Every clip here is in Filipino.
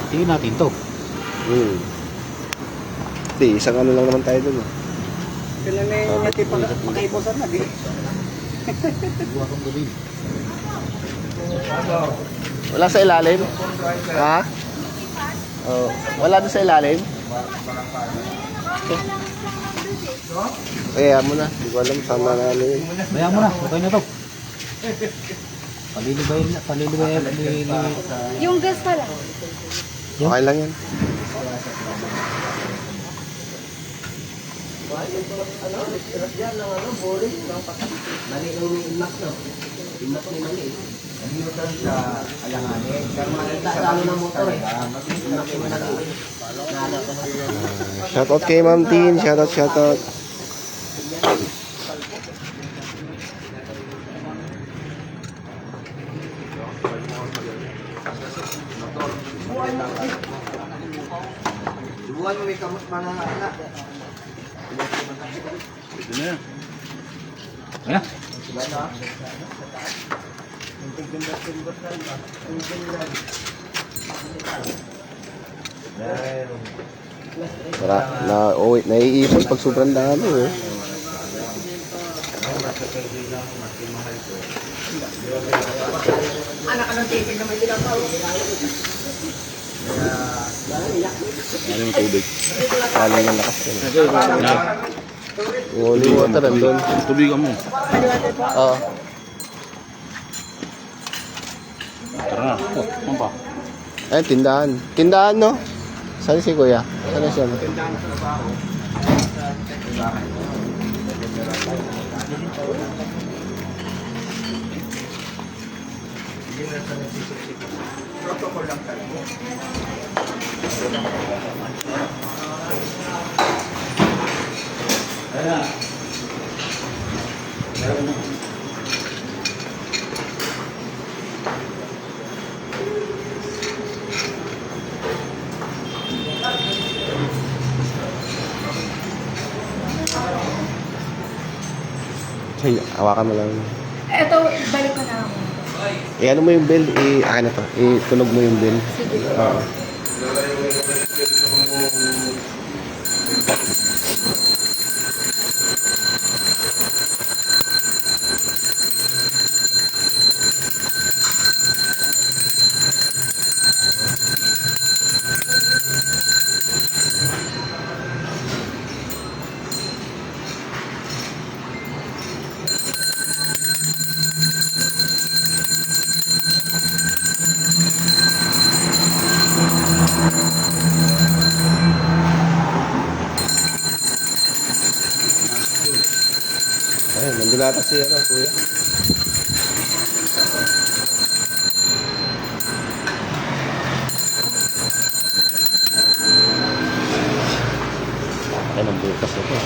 Tingin natin to. Hindi, isang ano lang naman tayo dun. Kailan na yung makaiposan na, di? Buwa kong gawin. Wala sa ilalim? Ha? Oh, wala doon sa ilalim? Kaya mo na, hindi ko alam, sama na ano yun. Bayaan mo na, okay na to. Palilibayan. Yung gas pala. Okay lang yan. Shoutout kay Ma'am Tin, shoutout. Subuhan mo may kamot pa na anak. Ito na yan. Ayan. Naiipon pag sobrang dami eh. Anak ka ng titig na may tinataw. Ano yung tubig? Lalo ng lakas yun. Holy water nandun. Tubig mo. Oo. Tara na. Ano pa? Ayun, tindahan. Tindahan, no? Saan si Kuya? Saan na siya? Protocol lang tayo. Ay, hawakan mo lang. Eto, balik ko na ako. Ano mo yung bell? Ano to? Tunog mo yung bell. Sige. Oo. Ayun, nandun nata si Kuya. Ay, nang bukas ito.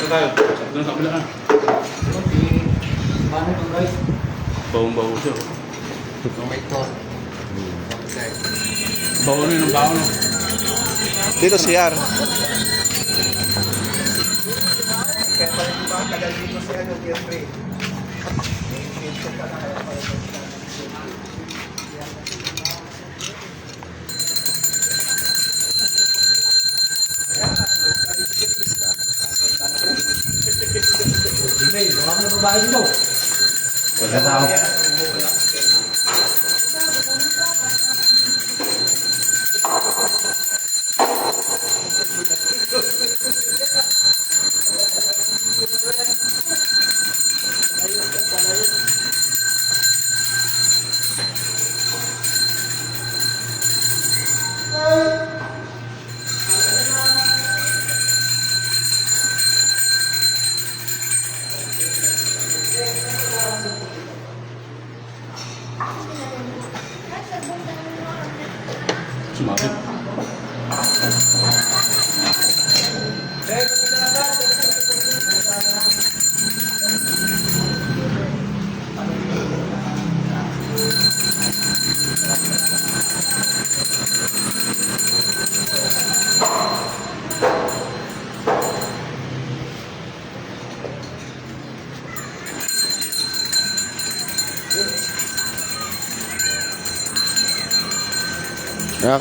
Tayo. Doon sa kabila na. Paano ito guys? Bawang-bawo siya. Tomato. Bawo na yun ang bawo no. Dito si Yar. Kaya pala di ba tagal dito si ano, Jeffrey? Baka may babae dito. Wala tao.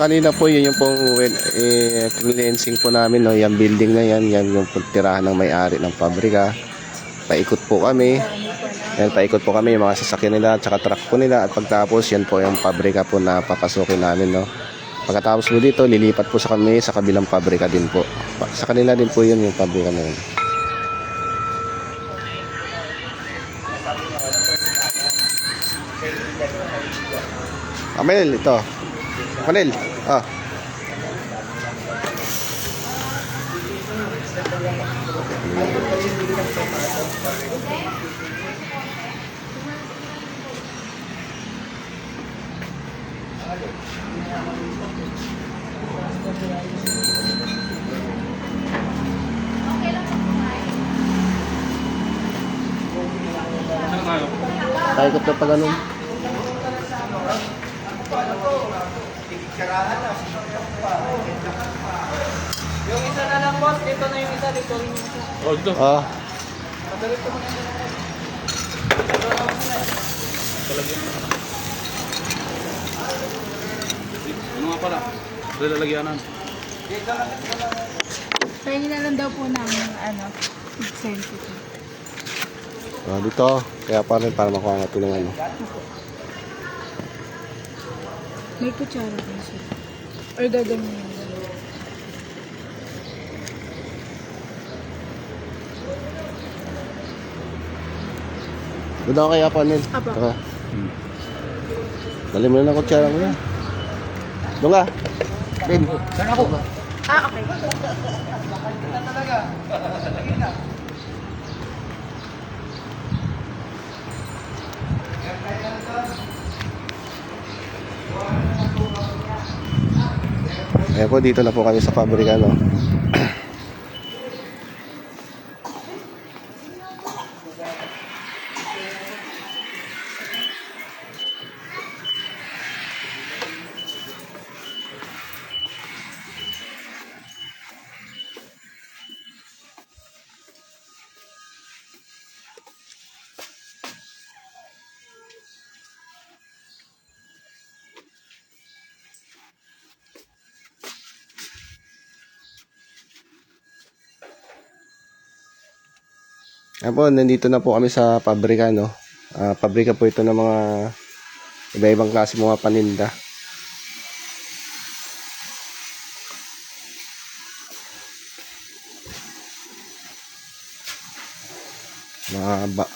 Kanina po yun yung pong cleansing po namin, no? Yung building na yan, yan yung tirahan ng may-ari ng pabrika. Paikot po kami. Yan, paikot po kami yung mga sasakyan nila at saka truck po nila. At pagtapos, yan po yung pabrika po na papasukin namin, no? Pagkatapos po dito, lilipat po sa kami sa kabilang pabrika din po. Sa kanila din po yun yung pabrika na yun. Amel, ito. Panel. Ah. Tayo ko pa ganun. Yung isa na lang, boss. Dito na yung isa. Dito rin yung isa. Oh, dito. Ah. Padalito mo na yun. Ano nga pala? Lalagyanan. Pahingin na lang daw po namin yung sensitive. Dito. Kaya pa rin para makuha natin ng ano. May kutsara din siya. Or gaganyan yun. Doon ako kaya panel. Apa. Tara. Dali mo na ng kutsara mo yan. Doon ka. Ben. Saan ako? Ah, okay. Ayan po, dito na po kami sa pabrika, no? Ayan po, nandito na po kami sa pabrika, no? Pabrika po ito ng mga iba-ibang klase mga paninda.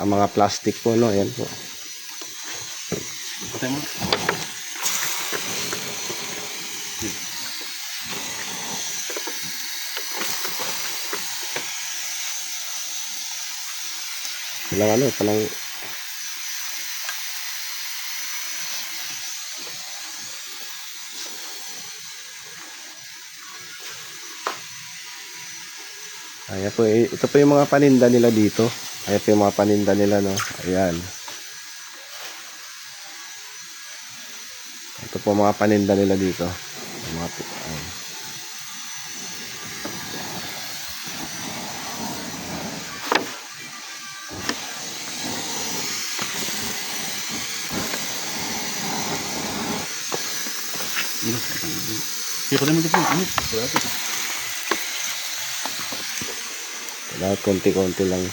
Mga plastic po, no? Ayan po. Patay mo. Palang ayan po, ito po yung mga paninda nila dito. Ayan po yung mga paninda nila, no? Ayan. Ito po mga paninda nila dito. Mga, ayan. Patay mo dito. Lahat konti-konti lang.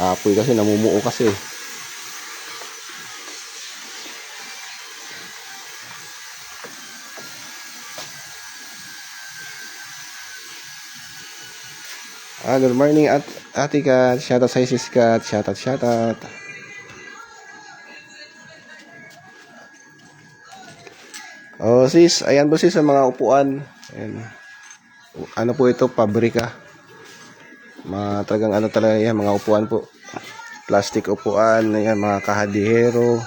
Apoy kasi, namumuo kasi. Good morning at Ate Kat. Shoutout sa Sis Kat. Shoutout. Oh sis, ayan po sis ang mga upuan. Ayan. Ano po ito? Pabrika. Talagang ano talaga yan, mga upuan po. Plastic upuan, ayan, mga kahadihero.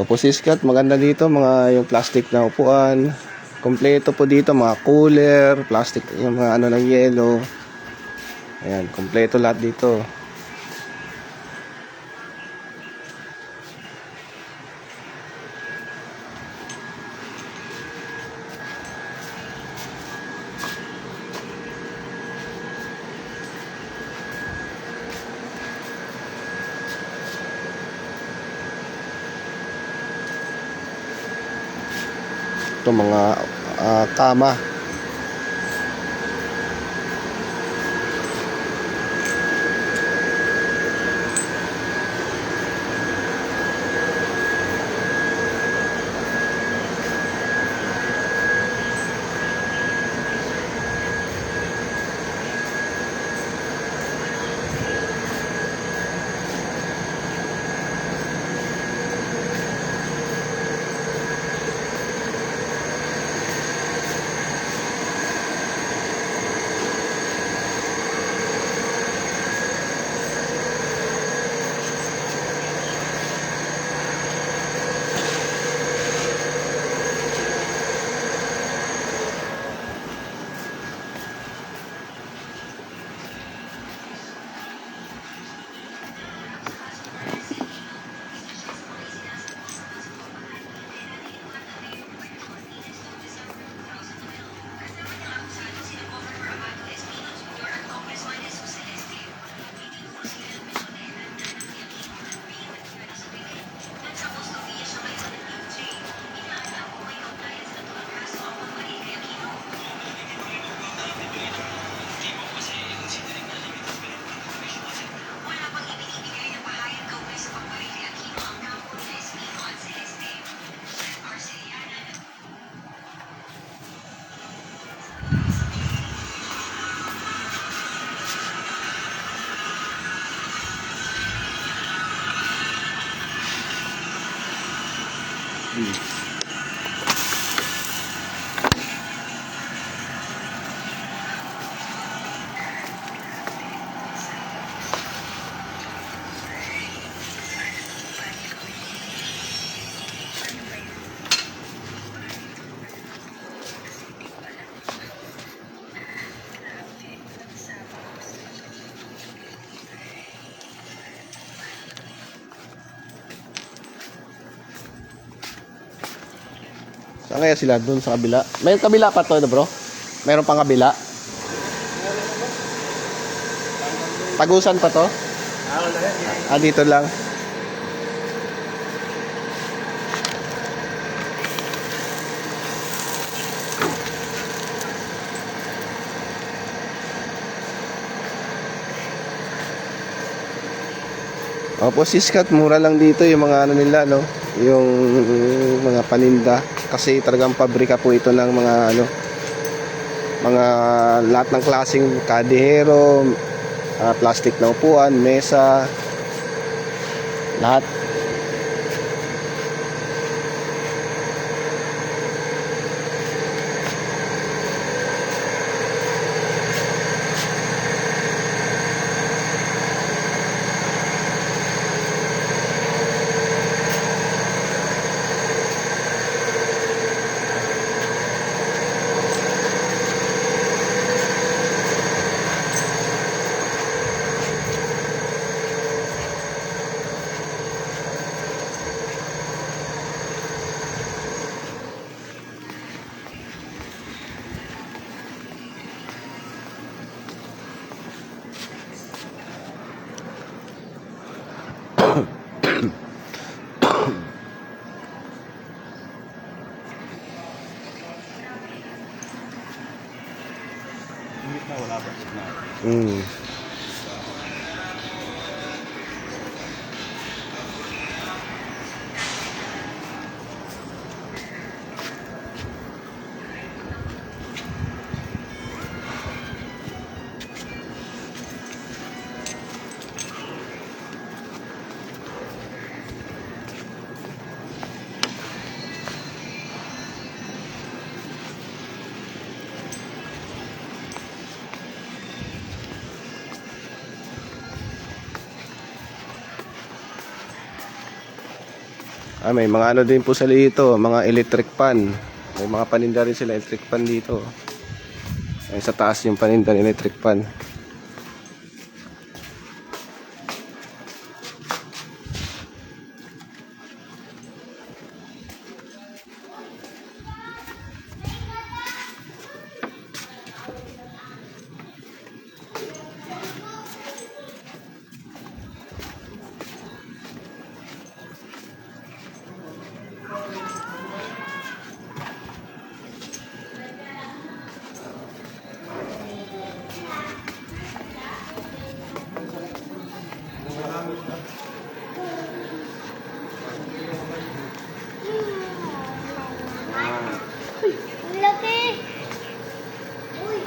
Opo siskat, maganda dito mga yung plastic na upuan. Kompleto po dito mga cooler, plastic, yung mga ano ng yelo. Ayan, kompleto lahat dito. Ito mga kama. Saan kaya sila? Doon sa kabila. May kabila pa to, bro? Meron pang kabila? Tagusan pa to? Dito lang. Opo, siskat, mura lang dito yung mga ano nila, no? Yung mga paninda. Kasi talagang pabrika po ito ng mga ano, mga lahat ng klaseng kadihero, plastic na upuan, mesa, lahat. Wala pa. May mga ano din po sa dito, mga electric pan. May mga paninda rin sila electric pan dito. Sa taas yung paninda electric pan. Ang laki! Uy!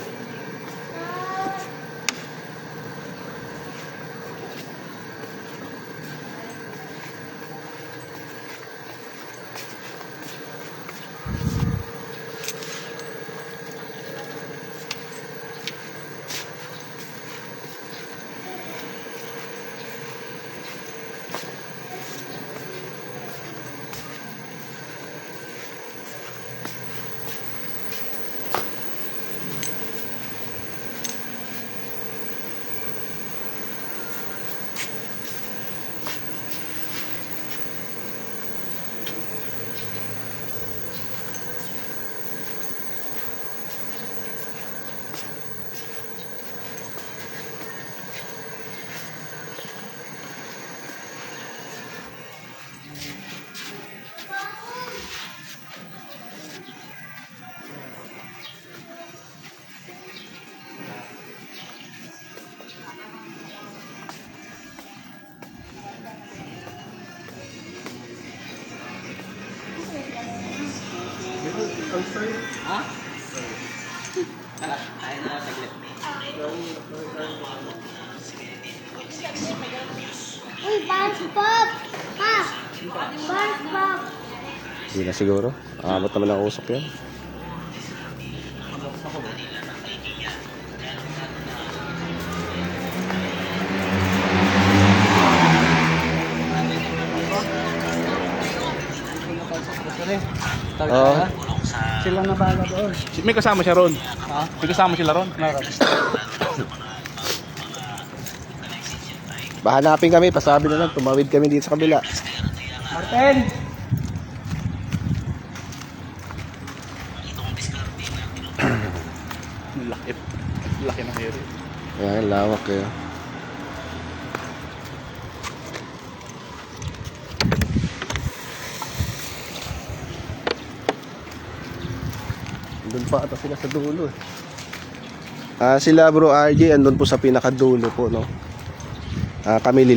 Uy, SpongeBob! Ha? SpongeBob! Hindi na siguro. Abot naman ang usok yan. Oo. Sila na bala doon. May kasama siya ron. May kasama sila ron. Bahanapin kami, pasabi na lang, tumawid kami dito sa kabila. Martin! Laki. Laki ng area. Ayan, lawak eh. Doon pa ata sila sa dulo eh. Sila bro RJ andun po sa pinakadulo po no. Kami